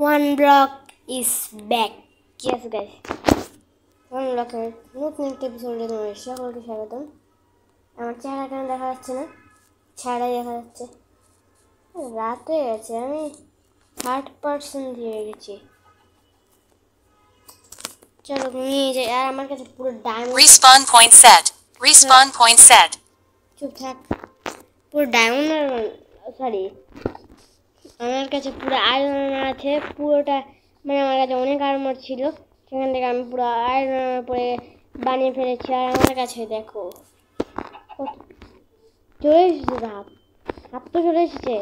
One block is back. Yes guys, one ব্লকের নতুন একটা এপিসোডে তোমাদের সকলকে স্বাগতম। আমার চেহারা কেন দেখা যাচ্ছে না? ছাড়াই দেখা যাচ্ছে। রাত হয়ে গেছে, আমি 30% দিয়ে রেখেছি। চলো নিয়ে যাই। আর আমার কাছে পুরো diamond Respawn point set. Respawn point set. চুপ থাক। পুরো ডায়মন্ড সরি, আমার কাছে পুরো আয়রন আছে পুরোটা। মানে আমার কাছে অনেক আর্মার ছিল, সেখান থেকে আমি পুরো আয়রন পরে বানিয়ে ফেলেছি। আর আমার কাছে দেখো চলে এসেছে ধাপ, হাত তো চলে এসেছে।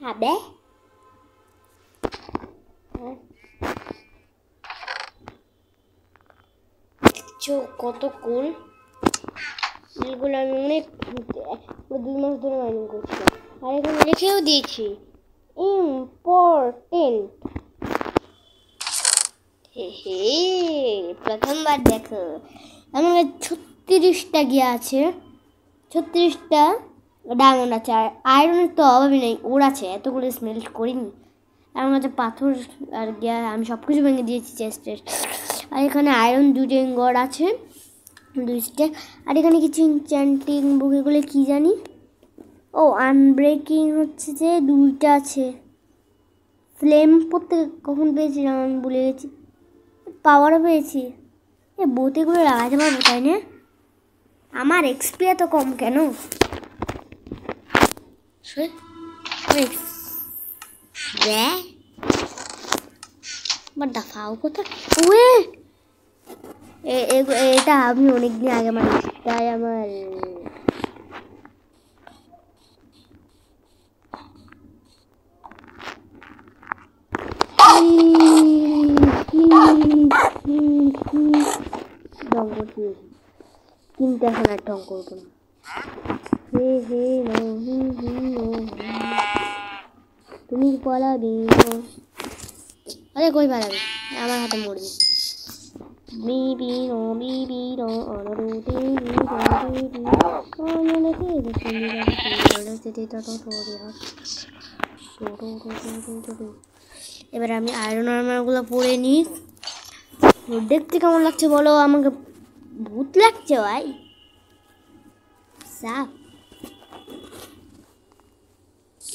হবে কত কুল এগুলো। আমি অনেক 2 মাস ধরে মাইনিং করছি। আর এখানে লিখেও দিয়েছি ইম্পর্টেন্ট। হে প্রথমবার দেখো আমার কাছে 36টা গিয়া আছে, 36টা ডায়মন্ড আছে। আর আয়রনের তো অভাবই নেই, ওর আছে এতগুলো স্মেল্ট করিনি। আমার কাছে পাথর আর গিয়া আমি সব কিছু ভেঙে দিয়েছি চেস্টের। আর এখানে আয়রন 2 ইনগট আছে 2 আর এখানে কিছু ইনচ্যান্টিং বুক, এগুলো কী জানি। ও আনব্রেকিং হচ্ছে যে 2টা আছে। ফ্লেম পড়তে কখন পেয়েছিলাম আমি ভুলে গেছি। পাওয়ারও পেয়েছি। এ বোতেগুলো লাগাতে পারবো তাই না? আমার এক্সপি এত কম কেন? দাফাও কোথায়? ওয়ে এটা আমি অনেকদিন আগে মানিয়েছি, তাই আমার কিন্তু এখন আর ঢং করবো না। তুমি পালাবি? আরে কই পালাবি? আমার হাতে মরবি। এবার আমি আয়রন আর্মারগুলো পরে নিই। দেখতে কেমন লাগছে বলো? আমাকে ভূত লাগছে ভাই। সাপ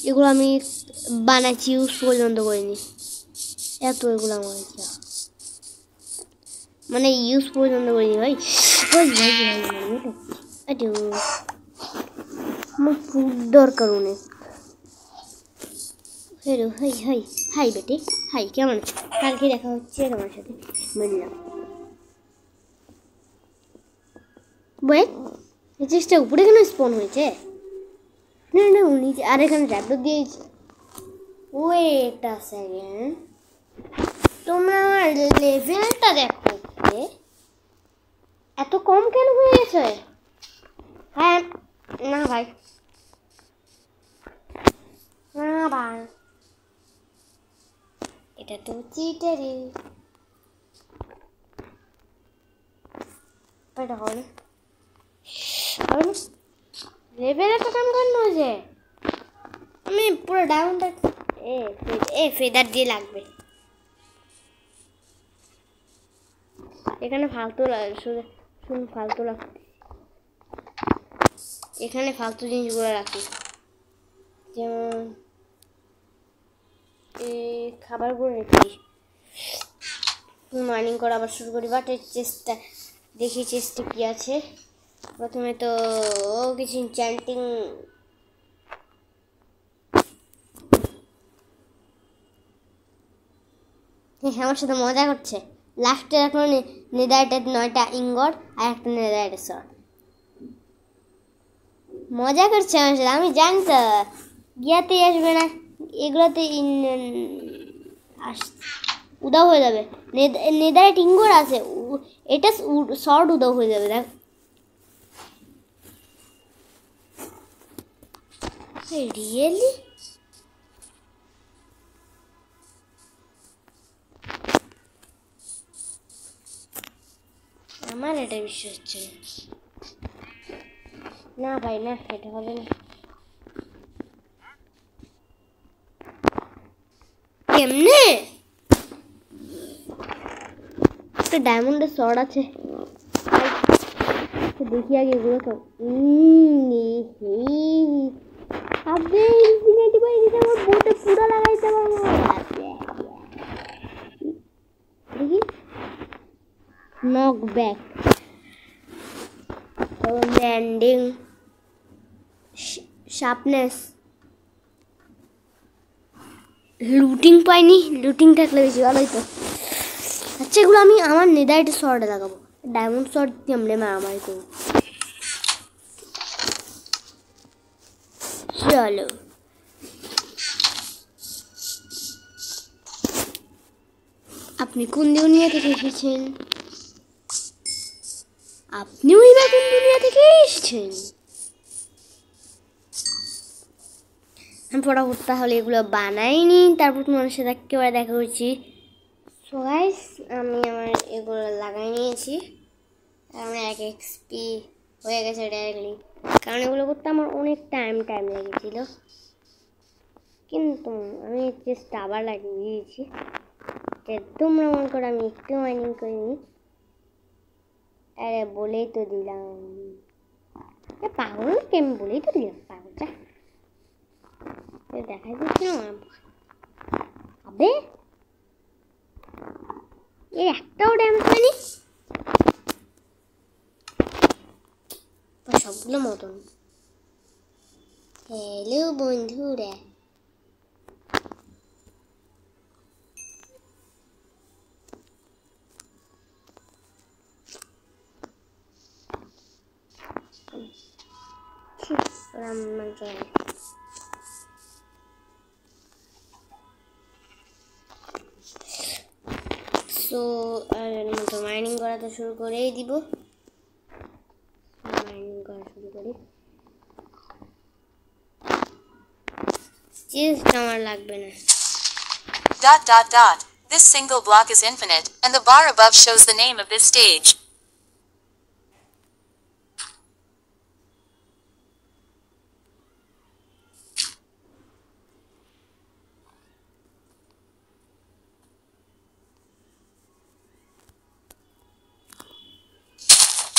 এগুলো আমি বানাচ্ছি, ইউজ পর্যন্ত করিনি। এত এগুলো আমার মানে ইউজ পর্যন্ত করিনি ভাই। আমার ফুড দরকার অনেক। হ্যালো হাই হাই হাই বেটে হাই, কেমন আছে? কালকে দেখা হচ্ছে তোমার সাথে, বললাম। ওয়েট, এই চেষ্টা উপরে কেন স্পন হয়েছে? না না নিচে। আর এখানে ট্যাবলেট দিয়েছি। ওয়েট আ সেকেন্ড, তোমরা আমার লেভেলটা দেখো, এত কম কেন হয়ে গেছে? হ্যাঁ না ভাই, না ভাই, এটা তো চিটারি। এটা হবে লেভেল এত কম কেন হয়েছে? আমি পুরো ডায়মন্ডটা ফেদার দিয়ে লাগবে। এখানে ফালতু শুধু ফালতু লাগবে। এখানে ফালতু জিনিসগুলো রাখি, যেমন খাবারগুলো রেখি। মাইনিং করা আবার শুরু করি। বাট চেষ্টা দেখি চেষ্টা কি আছে। প্রথমে তো কিছু ইনচ্যান্টিং আমার সাথে মজা করছে। লাস্টে এখন নেদারটের 9টা ইনগট আর একটা নেদারটের শর্ট মজা করছে আমার সাথে। আমি জানি তো গিয়াতেই আসবে না, এগুলোতে উদাও হয়ে যাবে। নেদারটের ইনগট আছে, এটা শর্ট উদাও হয়ে যাবে। দেখ রিয়েলি আমার এটা বিশ্বাস হচ্ছে না ভাই, না এটা হবে না। কেমনে একটা ডায়মন্ডের শর্ট আছে দেখি আগে এগুলো তো আবে ইনফিনিটি বাই দিতে আমার বোটে পুরো লাগাইতে পারবো দেখি knock back landing sharpness looting পাইনি লুটিং থাকলে বেশি ভালো হইতো আচ্ছা এগুলো আমি আমার নেদাইট শর্টে লাগাবো ডায়মন্ড শর্ট দিয়ে আমরা মারামারি করবো চলো আপনি কোন দুনিয়া থেকে এসেছেন আপনিও এবার কোন দুনিয়া থেকে এসেছেন আমি ফটাফট তাহলে এগুলো বানাইনি তারপর তোমার সাথে একেবারে দেখা করছি সো গাইস আমি আমার এগুলো লাগাই নিয়েছি আমার 1 এক্সপি হয়ে গেছে ডাইরেক্টলি কারণ এগুলো করতে আমার অনেক টাইম লেগেছিল কিন্তু আমি জাস্ট আবার লাগিয়ে দিয়েছি তোমরা মনে করো আমি একটু মাইনিং করিনি আরে বলেই তো দিলাম পাগল কেমন বলেই তো দিলাম পাগলটা দেখাই দিচ্ছি না আবে এই একটাও ড্যামেজ হয়নি সবগুলো মতন হ্যালো বন্ধুরা সো মতো মাইনিং করা তো শুরু করেই দিব মাইনিং করা শুরু করি চেস্ট আমার লাগবে না Dot dot dot. This single block is infinite, and the bar above shows the name of this stage.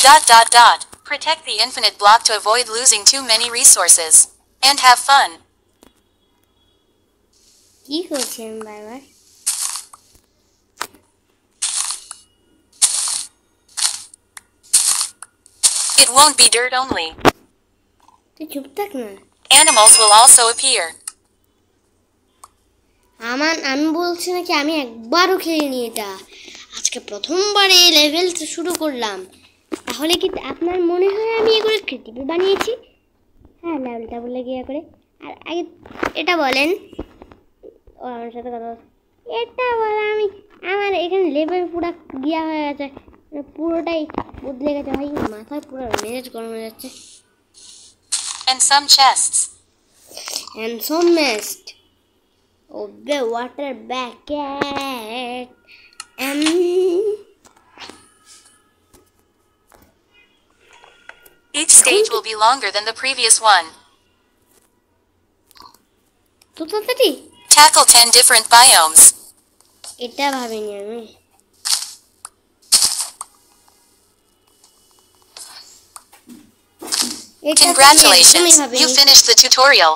Dot dot dot. Protect the infinite block to avoid losing too many resources. And have fun. কি করছেন বারবার It won't be dirt only. তুই চুপ থাক না Animals will also appear. আমি বলছি নাকি আমি একবারও খেলিনি এটা আজকে প্রথমবার এই লেভেল শুরু করলাম তাহলে কি আপনার মনে হয় আমি এগুলো ক্রিয়েটিভ বানিয়েছি হ্যাঁ লেভেলটা বলে গিয়ে করে আর আগে এটা বলেন ও আমার সাথে কথা এটা বলে আমি আমার এখানে লেভেল পুরো গিয়া হয়ে গেছে পুরোটাই বদলে গেছে ভাই মাথায় পুরো মেজাজ গরম হয়ে যাচ্ছে And some chests. and some mist of the water bucket Each stage will be longer than the previous one. তো তাড়াতাড়ি Tackle 10 different biomes. এটা ভাবিনি আমি Congratulations, you finished the tutorial.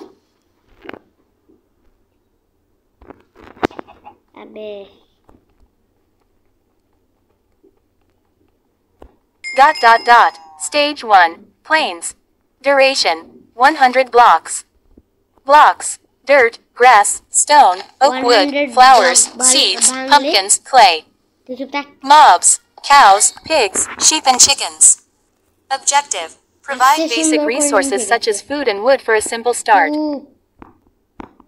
আবে Dot dot dot. Stage 1. Plains. Duration. 100 blocks. Blocks. Dirt, grass, stone, oak wood, 100 flowers, block seeds, bangli. pumpkins, clay. তুই চুপ থাক Mobs. Cows, pigs, sheep and chickens. Objective. Provide Access basic symbol resources for such as food and wood for a simple start.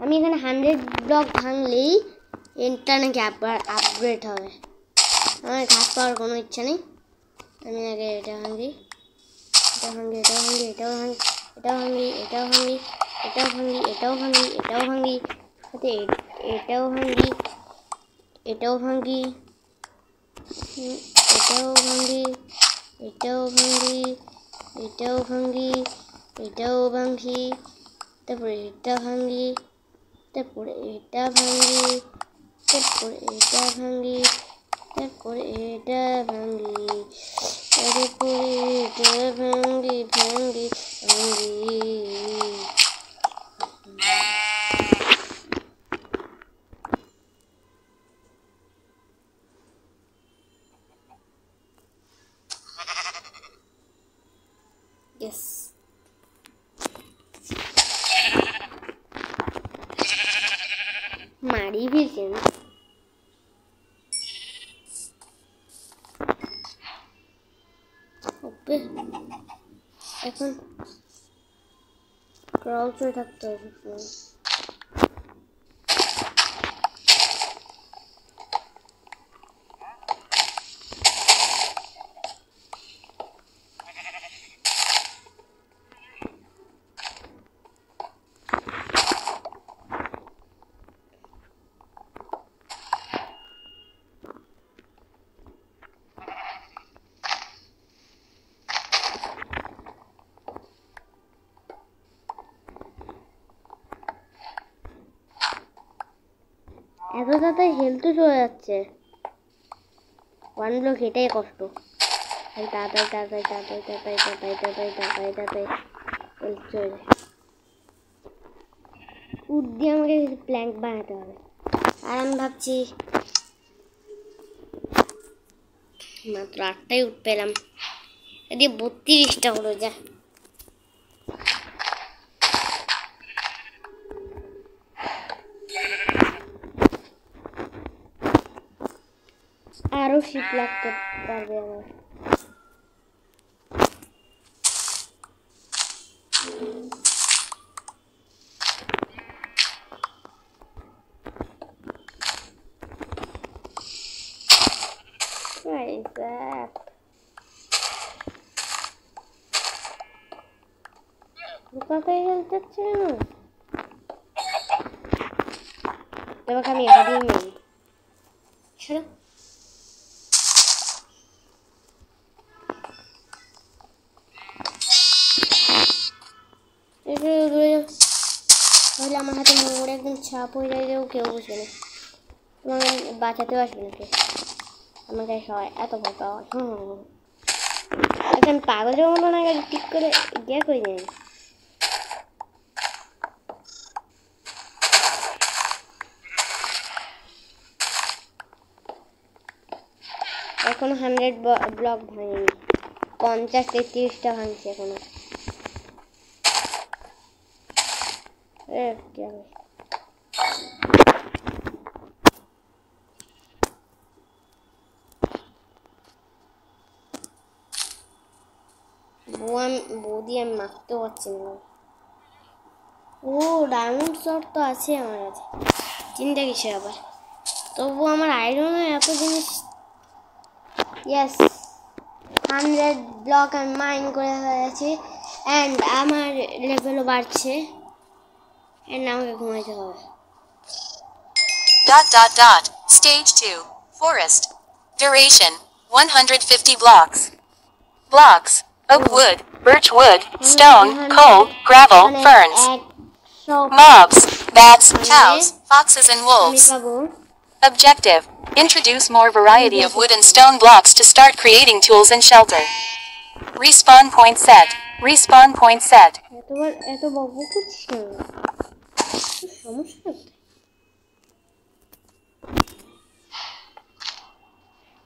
আমি এখানে 100 block ভাঙলেই এটা নাকি upgrade হবে আমার ঘাস পাওয়ার কোনো ইচ্ছা নেই আমি আগে এটা ভাঙি এটাও ভাঙি এটাও ভাঙি এটাও ভাঙি এটাও ভাঙি এটাও ভাঙি এটাও ভাঙি এটাও ভাঙি এটাও ভাঙি এটাও ভাঙি এটাও ভাঙি এটাও ভাঙি এটাও ভাঙি তারপরে এটা ভাঙি তারপরে এটা ভাঙি তারপরে এটা ভাঙি, তারপরে এটা ভাঙি, তারপরে এটা ভাঙি ভাঙি ভাঙি। Yes. মারি ফেলছেন। ওকে, এখন ক্রাউল করে থাকতে হবে। এত তাড়াতাড়ি হেলথ চলে যাচ্ছে। 1 ব্লক এটাই কষ্ট। তাড়াতাড়ি তাড়াতাড়ি তাড়াতাড়ি তাড়াতাড়ি তাড়াতাড়ি তাড়াতাড়ি তাড়াতাড়ি তাড়াতাড়ি হেলথ চলে যায়। উড দিয়ে আমাকে প্ল্যাঙ্ক বানাতে হবে। আর আমি ভাবছি মাত্র 8টাই উড পেলাম, এটি 32টা হলো। যা আরো শীত লাগতে পারবে আমার। কোথায় খেলতে যাচ্ছে না, তোমাকে আমি এটা দিয়ে মেরি। ছাড়ো, তাহলে আমার হাতে মোড়ে একদম ছাপ হয়ে যায়, কেউ বুঝবে না, তোমাকে বাঁচাতেও আসবে না। আমাকে সবাই এত ভয় পাওয়া। এখন পাগলের মতো না, ঠিক করে ইয়ে করে যাই। এখনো 100 ব্লক ভাঙেনি, 50-33টা ভাঙছে এখনো। বৌদি আমি মারতেও পারছি না। ও ডায়মন্ড শট তো আছে আমার কাছে, চিন্তা কিসের আবার। তবু আমার আয়রনের এত জিনিস। ইয়েস, 100 ব্লক আমি মাইন করে হয়েছি, অ্যান্ড আমার লেভেলও বাড়ছে, অ্যান্ড আমাকে ঘুমাইতে হবে। Stage 2, Forest. Duration, 150 blocks. Blocks, oak wood, birch wood, stone, coal, gravel, ferns. Mobs, bats, cows, foxes and wolves. Objective, introduce more variety of wood and stone blocks to start creating tools and shelter. Respawn point set. Respawn point set. এত বকবক করছিস কেন? সমস্যা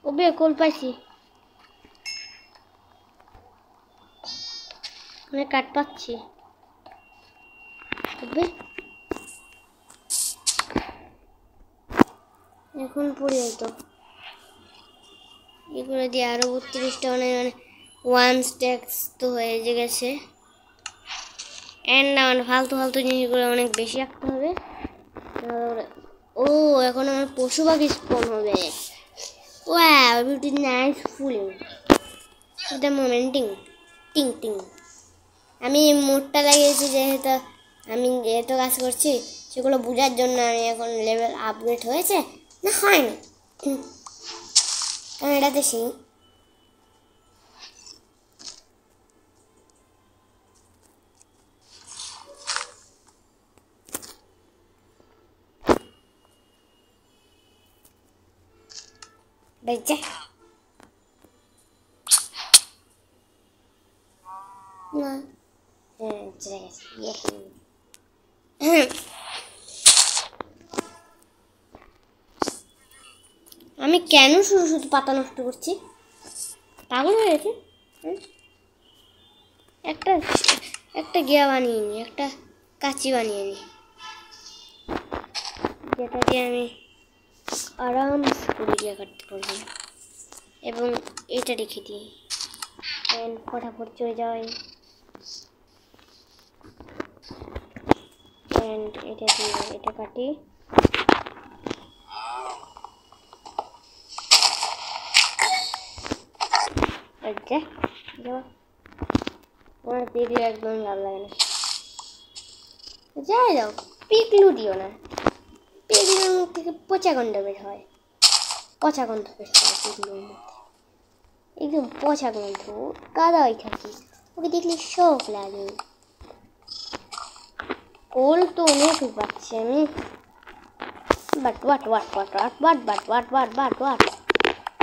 ওবে, call পাইছি, অনেক কাট পাচ্ছি। এখন পড়ে হয়তো এগুলো দিয়ে আরো 32টা মানে 1 স্ট্যাক্স তো হয়ে গেছে। এন্ড না মানে ফালতু ফালতু জিনিসগুলো অনেক বেশি রাখতে হবে। ও এখন আমার পশু পাখি স্পন হবে। ওয়াও, বিউটি নাইস ফুল। এটা মোমেন্টিং টিং টিং। আমি মোডটা লাগিয়েছি যেহেতু আমি এত কাজ করছি, সেগুলো বোঝার জন্য আমি এখন লেভেল আপগ্রেড হয়েছে না হয়নি, কারণ এটাতে সেই বেজে না হ্যাঁ চলে গেছে আমি কেন শুধু শুধু পাতা নষ্ট করছি পাগল হয়ে গেছে একটা একটা গিয়া বানিয়ে নি একটা কাঁচি বানিয়ে নি যেটা দিয়ে আমি আরাম করে গিয়া কাটতে পারবো এবং এটা রেখে দিই ফটাফট চলে যায় এটা দিয়ে এটা কাটি আমার দেখলে একদম ভালো লাগে না যাই যাও পিকলু দিও না পিকলুর মুখ থেকে পচা গন্ধ বের হয় পচা গন্ধ বের হয় পিকলুর মধ্যে একদম পচা গন্ধ কাদা হয়ে থাকি ওকে দেখলে শখ লাগে কোল তো অনেক পাচ্ছি আমি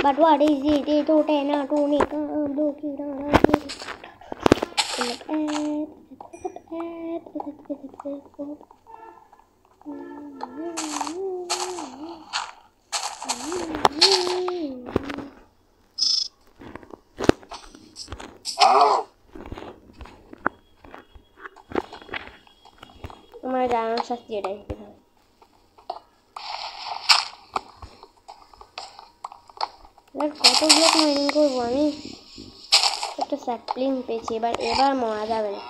but what is it? It to ten to nick do আমার জানার শাস্তি এটাই কত ব্লক মাইনিং করবো আমি একটা স্যাপলিং পেয়েছি এবার মরা যাবে না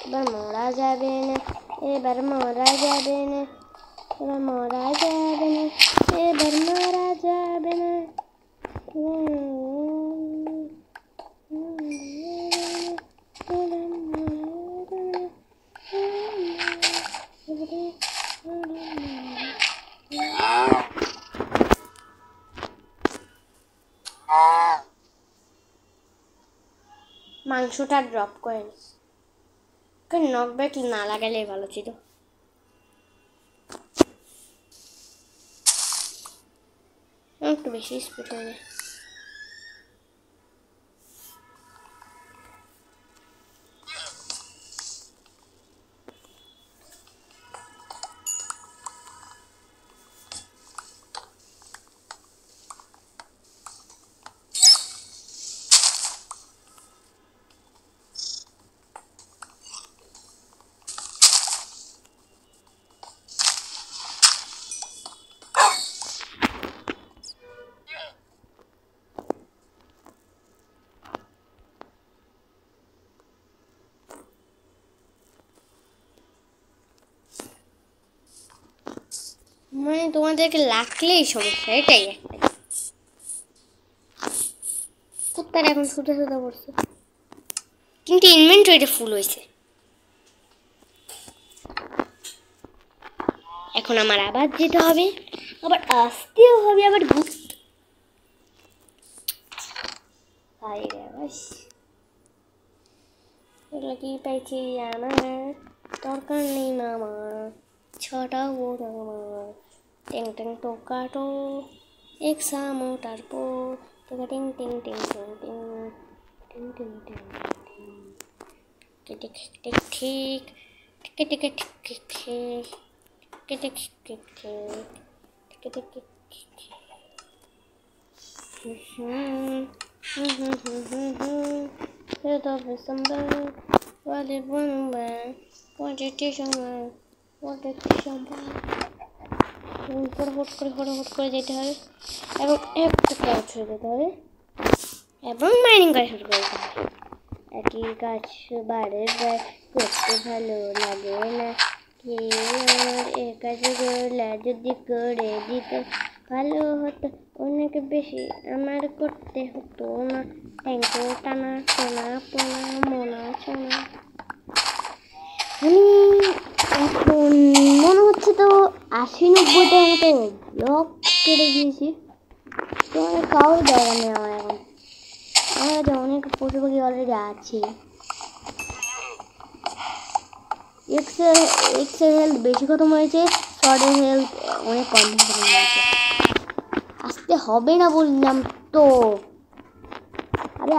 এবার মরা যাবে না এবার মরা যাবে না এবার মরা যাবে না এবার মরা যাবে না মাংসটা ড্রপ করে নি নকব্যাক না লাগালেই ভালো ছিল একটু বেশি স্পিড হয়ে যায় মানে তোমাদেরকে লাগলেই সমস্যা এটাই একটা কুত্তার এখন ছুটে ছুটে পড়ছে কিন্তু ইনভেন্টরিটা ফুল হয়েছে এখন আমার আবার যেতে হবে আবার আসতেও হবে আবার ঘুরতে এগুলো কি পাইছি আমার দরকার নেই মামা ছটা বড় আমার টিং টিং টোকাটো এক সামোটার পো টোকা টিং টিং টিং টিং টিং টিং টিং টিং টিক টিক ঠিক টিক টিক টিক টিক ঠিক টিক টিক টিক ঠিক টিক টিক টিক তো December wale bonumba wajeti shamba hot করে যেতে হবে এবং একটা কাজ শুরু করতে হবে এবং মাইনিং করা শুরু করতে হবে একই কাজ বারে করতে ভালো লাগে না কি আমার এই কাজগুলো যদি করে দিত ভালো হতো অনেক বেশি আমার করতে হতো না ট্যাঙ্কো টানা সোনা পোনা মোনা সোনা আমি এখন মনে হচ্ছে তো 80-90টার মতো ব্লক কেটে গিয়েছি তো অনেক কাউ জায়গা নেই আমার এখন আমার কাছে অনেক পশু পাখি অলরেডি আছে এক্সের হেলথ বেশি খতম হয়েছে শর্টের হেলথ অনেক কম খতম হয়েছে আস্তে আসতে হবে না বললাম তো। আরে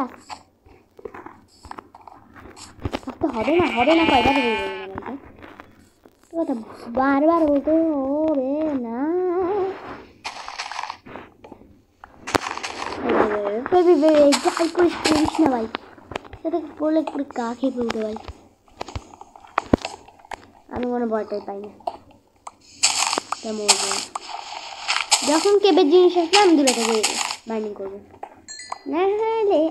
আসতে হবে না কয়বার বলবো কথা বারবার বলতে হবে না। যাই করিস করিস না ভাই, সেটা পড়লে পুরো গা খেয়ে পড়তে ভাই। আমি কোনো ভয়টাই পাই না। যখন কেবের জিনিস আসলে আমি দূরে থেকে বাইন্ডিং করবো, নাহলে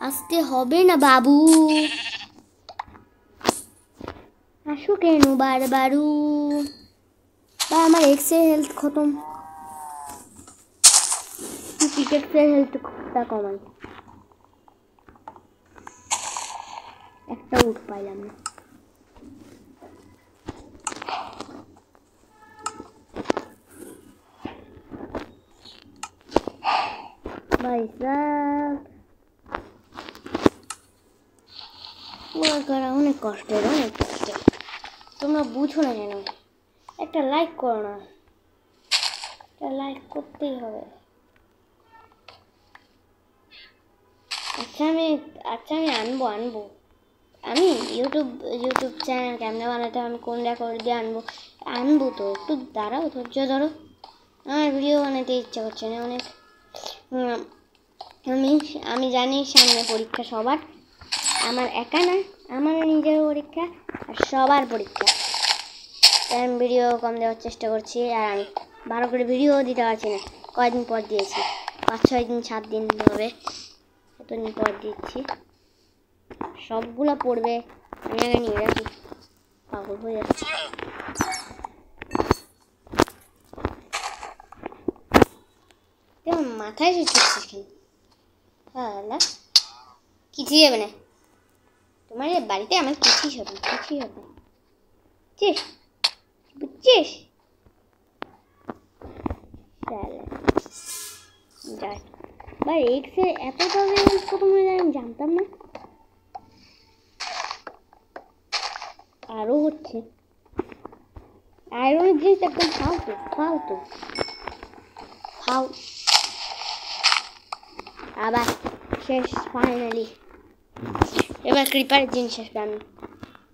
আসতে হবে না বাবু। আসো কেন বারবারু? বা আমার এক্সের হেলথ খতম, পিকেক্সের হেলথটা কমাই। একটা উঠ পাইলাম না। ভাই সাহেব করা অনেক কষ্টের, তোমরা বুঝো না কেন? একটা লাইক করো না, একটা লাইক করতেই হবে। আচ্ছা আমি আনবো আমি ইউটিউব চ্যানেল ক্যামেরা বানাতে আমি কোন রেকর্ড দিয়ে আনবো তো। একটু দাঁড়াও, ধৈর্য ধরো। আমার ভিডিও বানাতে ইচ্ছা করছে না অনেক। আমি জানি সামনে পরীক্ষা সবার, আমার একা না, আমার নিজের পরীক্ষা আর সবার পরীক্ষা। তাই আমি ভিডিও কম দেওয়ার চেষ্টা করছি। আর আমি ভালো করে ভিডিও দিতে পারছি না, কয়েকদিন পর দিয়েছি, 5-6 দিন 7 দিন হবে, এতদিন পর দিচ্ছি। সবগুলো পড়বে, আমি আগে নিয়ে রাখি, পাগল হয়ে যাচ্ছে। মাথায় শিখছিস কেন? হ্যাঁ না, কিছুই হবে না তোমার বাড়িতে, আমার কিছুই হবে বুঝছিস? যাই ভাই, এক্সে এত প্রথম হয়ে যায় আমি জানতাম না। আরো হচ্ছে আয়রনের জিনিস একদম ফালতু। আবার শেষ ফাইনালি। এবার ক্রিপারের জিনিস আসবে,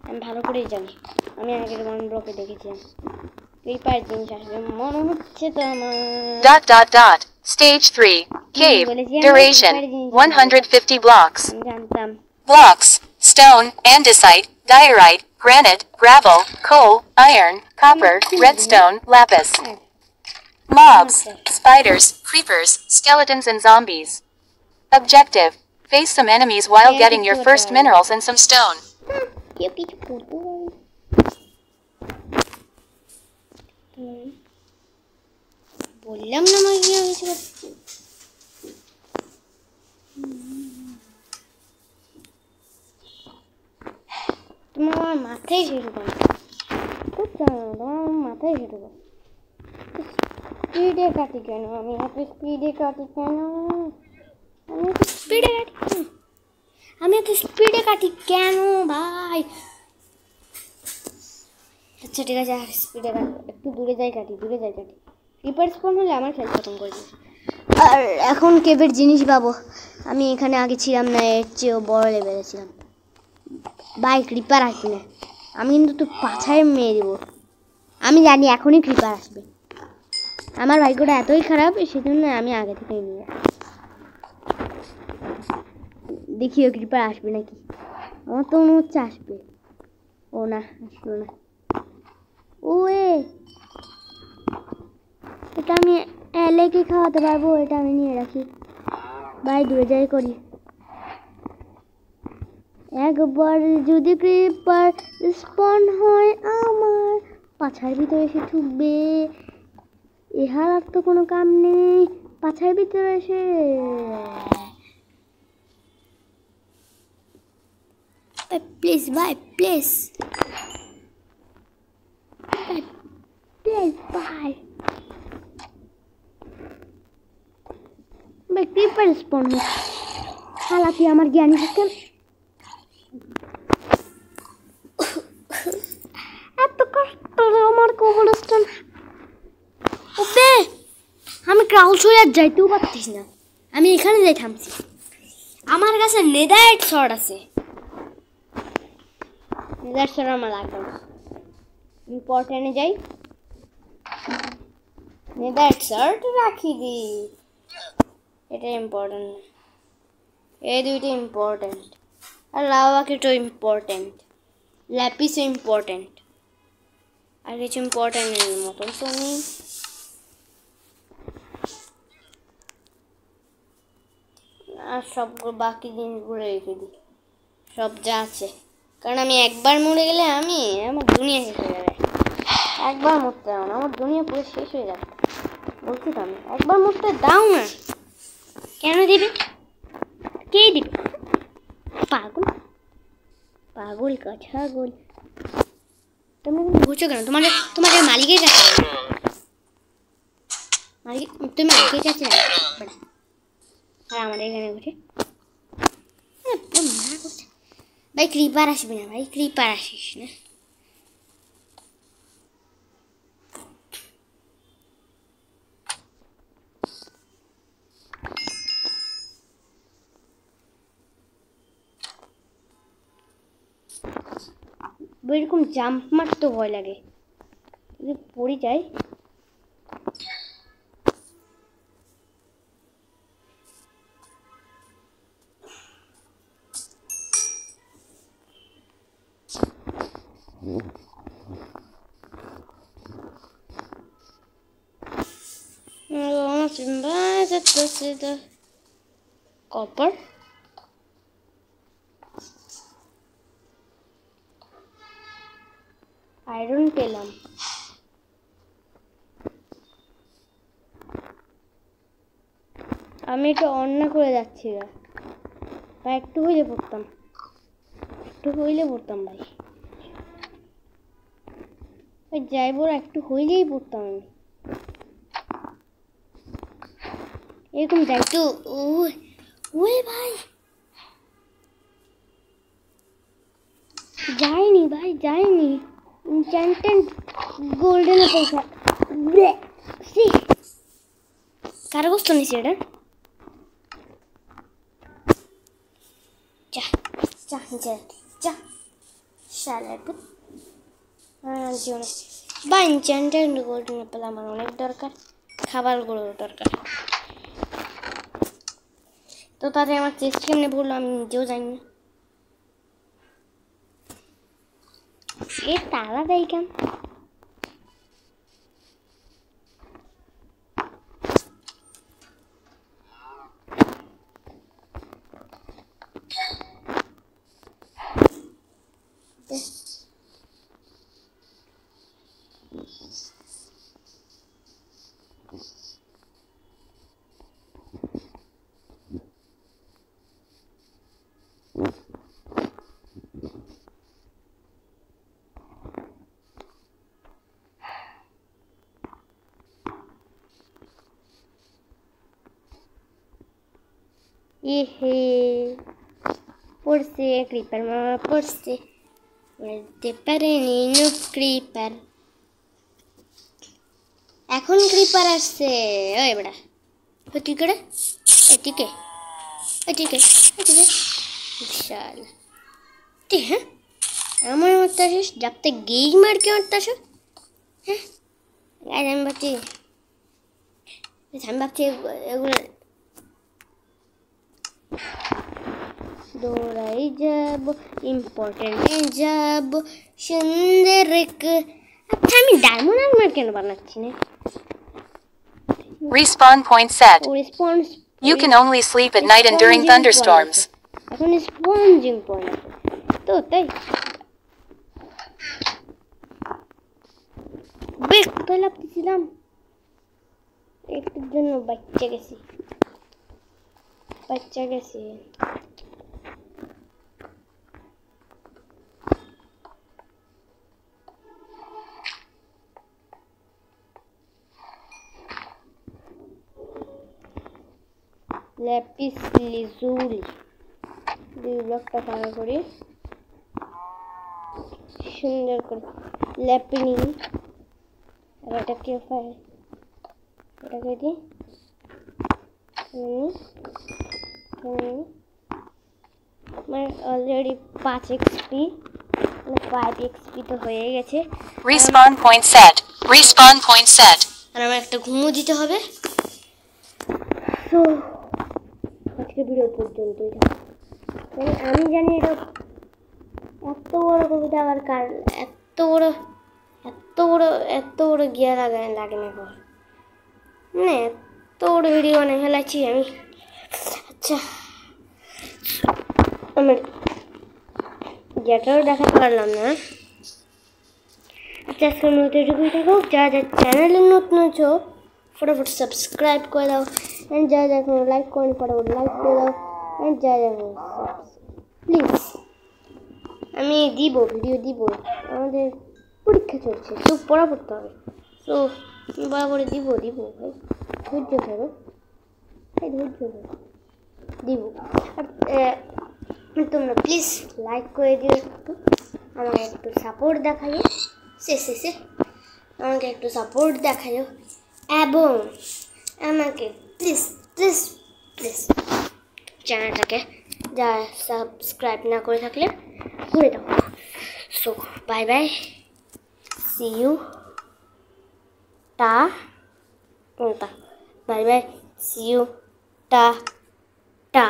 আমি ভালো করেই জানি। আমি আগের ওয়ান ব্লকে দেখেছিলাম ক্রিপারের জিনিস আসবে মনে হচ্ছে তো আমার। Stage 3. Cave. Duration 150 blocks. জানতাম। Blocks: stone, andesite, diorite, granite, gravel, coal, iron, copper, redstone, lapis. Mobs: spiders, creepers, skeletons and zombies. Objective: face some enemies while getting your first minerals and some stone. বললাম না আমি কিছু করছি। তোমার মাথায় শুরু করো, তোমার মাথায় শুরু করো। স্পিডে কাটি কেন? আমি এত স্পিডে কাটি কেন? ভাই? আচ্ছা ঠিক আছে, স্পিডে কাটি, একটু দূরে যাই কাটি। ক্রিপার স্পন হলে আমার খেল খতম করে দিই। আর এখন কেবের জিনিস পাবো। আমি এখানে আগে ছিলাম না, এর চেয়েও বড় লেভেলে ছিলাম ভাই। ক্রিপার আসবে না, আমি কিন্তু তো পাছায় মেরে দেবো। আমি জানি এখনই ক্রিপার আসবে, আমার ভাগ্যটা এতই খারাপ, সেজন্য আমি আগে থেকেই নিয়ে দেখিও ক্রিপার আসবে নাকি। আমার তো মনে হচ্ছে আসবে। ও না, আসলো না। এটা আমি এলেকে খাওয়াতে পারবো, এটা আমি নিয়ে রাখি ভাই। দূরে যাই করি। একবার যদি ক্রিপার স্পন হয় আমার পাছার ভিতরে এসে ঢুকবে, ইহার আর তো কোনো কাম নেই। পাছার ভিতরে এসে প্লিজ ভাই, প্লিজ ভাই, ক্রিপার স্পন হালাতি আমার জ্ঞানী সিস্টেম। এত কষ্ট আমার কবলস্টোন সাহস হয়ে আর যাইতেও পারতিস না। আমি এখানে যাই থামছি। আমার কাছে নেদারইট শর্ট আছে। নেদারইট শর্ট আমার লাগবে না। ইম্পর্টেন্টে যাই। নেদারইট শর্ট রাখি দি। এটা ইম্পর্টেন্ট। এই দুইটা ইম্পর্টেন্ট। আর লাভা কিটো ইম্পর্টেন্ট। ল্যাপিসও ইম্পর্টেন্ট। আর কিছু ইম্পর্টেন্টের মতন তো নেই। আর সবগুলো বাকি জিনিসগুলো রেখে দিই, সব যা আছে। কারণ আমি একবার মরে গেলে আমার দুনিয়া শেষ হয়ে যাবে। একবার মরতে দাও না, আমার দুনিয়া পুরো শেষ হয়ে যাবে। বলছি তো আমি, একবার মরতে দাও না। কেন দিবে? কে দিবে? পাগল পাগল কাছাগল। তুমি বুঝছো কেন? তোমাদের মালিকের কাছে তুমি মালিকের কাছে আর আমাদের এখানে বসে ভাই ক্রিপার আসবি না, ভাই ক্রিপার আসিস না। এরকম জাম্প মারতে ভয় লাগে, যদি পড়ে যায়। Copper. Iron পেলাম। আমি এটা অন্য করে যাচ্ছি না ভাই, একটু হইলে পড়তাম ভাই। যাইব একটু হইলেই পড়তাম আমি। এরকম যাইতো। ওই ভাই যায়নি ভাই, যায়নি। এনচ্যান্টেড গোল্ডেন পয়সা কারো কষ্ট নিছে এটা। যা যা যা যা শালা জীবনে বা এনচ্যান্টেড গোল্ডেন অ্যাপেল আমার অনেক দরকার, খাবারগুলো দরকার। তো তাতে আমার চেস্ট কেমনে বললো আমি নিজেও জানি না। এ তালা দেয় কেন? ইহে পড়ছে ক্রিপার মামা পড়ছে, বলতে পারেনি নুব ক্রিপার। এখন ক্রিপার আসছে। ওই বেড়া তুই করে এটিকে বিশাল ঠিক। হ্যাঁ আমার মারতে আসিস, যাতে গেই মারকে মারতে আসো। হ্যাঁ আমি ভাবছি এগুলো দৌড়াই যাব, ইম্পর্টেন্টে যাব সুন্দর। আচ্ছা আমি ডায়মন্ড আর্মার কেন বানাচ্ছি না? Respawn point set. Response You can only sleep at night and during thunderstorms. এখন স্পঞ্জিং পয়েন্ট তো তাই। বেশ কোথায় লাগতেছিলাম, একটুর জন্য বাচ্চা গেছি। ল্যাপিস লিজুলি 2 ব্লকটা ফাঁকা করি সুন্দর করে। ল্যাপিনি এটা কি হয়? এটাকে দিই আমার অলরেডি 5 এক্সপি, 5 এক্সপি তো হয়ে গেছে। Respawn point set. Respawn point set. আর আমার একটা ঘুমো দিতে হবে। তো আজকে ভিডিও পর্যন্তই থাক। আমি জানি এটা এত বড় কবিতা আবার কার এত বড় গিয়ার লাগে না এখন, মানে এত বড় ভিডিও বানিয়ে ফেলাচ্ছি আমি। আচ্ছা আমার গিয়ারটাও দেখাতে পারলাম না। আচ্ছা আজকে নতুন এটুকুই থাকুক। যারা যারা চ্যানেলে নতুন আছো ফটাফট সাবস্ক্রাইব করে দাও, অ্যান্ড যারা যারা কোনো লাইক করেন ফটাফট লাইক করে দাও, অ্যান্ড যারা যারা প্লিজ আমি দিব ভিডিও দিব। আমাদের পরীক্ষা চলছে তো পড়া পড়তে হবে, তো বরাবরে দিব ভাই, ধৈর্য ধরো ভাই, ধৈর্য ধরো দিব। আর তোমরা প্লিজ লাইক করে দিও, একটু আমাকে একটু সাপোর্ট দেখাইও, শেষে আমাকে একটু সাপোর্ট দেখাইও, এবং আমাকে প্লিজ প্লিজ প্লিজ চ্যানেলটাকে যারা সাবস্ক্রাইব না করে থাকলে করে দাও। So bye bye, see you, bye bye, see you, টা।